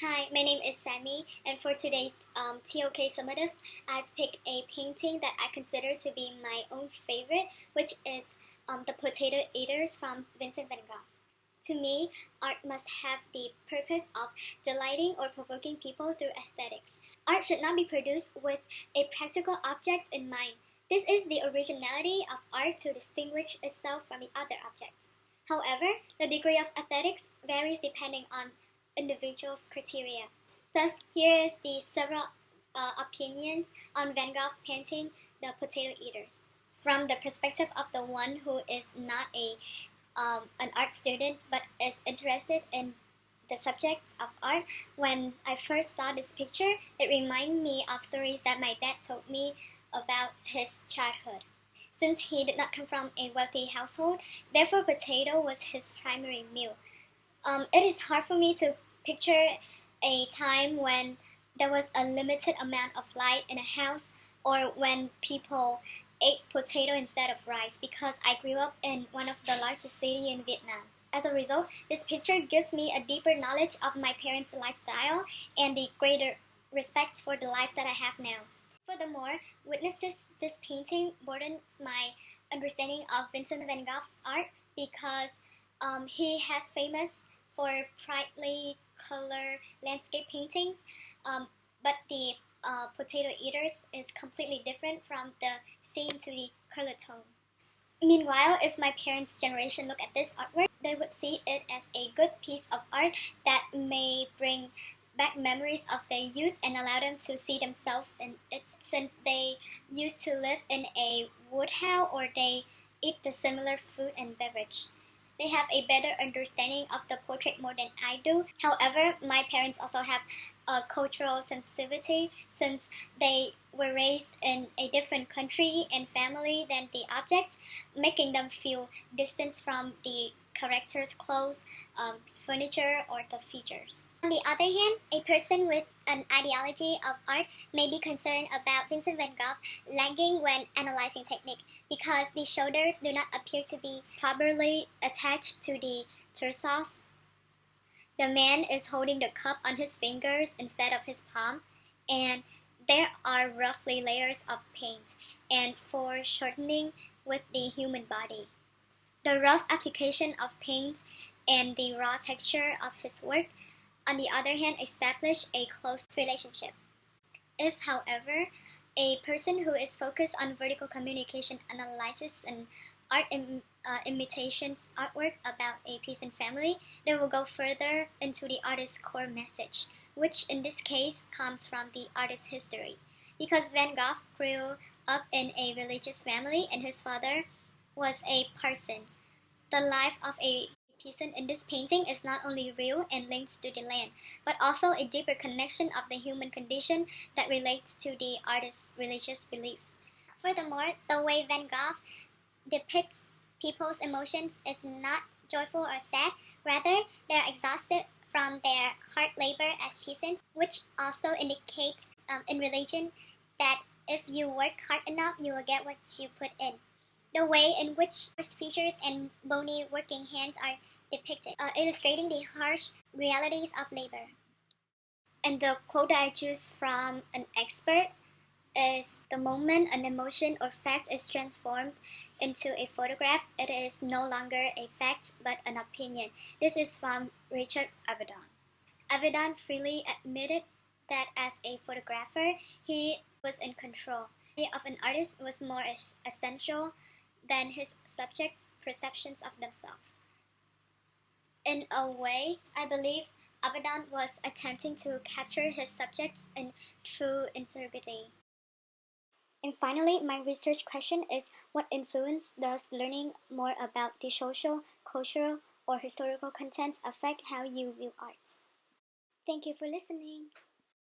Hi, my name is Sammy, and for today's TOK summative, I've picked a painting that I consider to be my own favorite, which is The Potato Eaters from Vincent van Gogh. To me, art must have the purpose of delighting or provoking people through aesthetics. Art should not be produced with a practical object in mind. This is the originality of art to distinguish itself from the other objects. However, the degree of aesthetics varies depending on individuals' criteria. Thus, here is the several opinions on Van Gogh's painting The Potato Eaters. From the perspective of the one who is not an art student but is interested in the subject of art, when I first saw this picture, it reminded me of stories that my dad told me about his childhood. Since he did not come from a wealthy household, therefore potato was his primary meal. It is hard for me to picture a time when there was a limited amount of light in a house or when people ate potato instead of rice because I grew up in one of the largest cities in Vietnam. As a result, this picture gives me a deeper knowledge of my parents' lifestyle and the greater respect for the life that I have now. Furthermore, witnessing this painting broadens my understanding of Vincent van Gogh's art because he has famous for brightly colored landscape paintings, but the Potato Eaters is completely different from the same to the color tone. Meanwhile, if my parents' generation look at this artwork, they would see it as a good piece of art that may bring back memories of their youth and allow them to see themselves in it since they used to live in a wood house or they eat the similar food and beverage. They have a better understanding of the portrait more than I do. However, my parents also have a cultural sensitivity since they were raised in a different country and family than the object, making them feel distance from the character's clothes, furniture, or the features. On the other hand, a person with an ideology of art may be concerned about Vincent van Gogh lagging when analyzing technique because the shoulders do not appear to be properly attached to the torso. The man is holding the cup on his fingers instead of his palm, and there are roughly layers of paint and foreshortening with the human body. The rough application of paint and the raw texture of his work, on the other hand, establish a close relationship. If, however, a person who is focused on vertical communication analysis and art imitations artwork about a peace and family, they will go further into the artist's core message, which in this case comes from the artist's history. Because Van Gogh grew up in a religious family and his father was a parson, the life of a peasant in this painting is not only real and linked to the land, but also a deeper connection of the human condition that relates to the artist's religious belief. Furthermore, the way Van Gogh depicts people's emotions is not joyful or sad, rather they are exhausted from their hard labor as peasants, which also indicates in religion that if you work hard enough, you will get what you put in. The way in which features and bony working hands are depicted, illustrating the harsh realities of labor. And the quote that I choose from an expert is, "The moment an emotion or fact is transformed into a photograph, it is no longer a fact but an opinion." This is from Richard Avedon. Avedon freely admitted that as a photographer, he was in control. The idea of an artist was more essential than his subjects' perceptions of themselves. In a way, I believe Avedon was attempting to capture his subjects in true integrity. And finally, my research question is, what influence does learning more about the social, cultural, or historical content affect how you view art? Thank you for listening.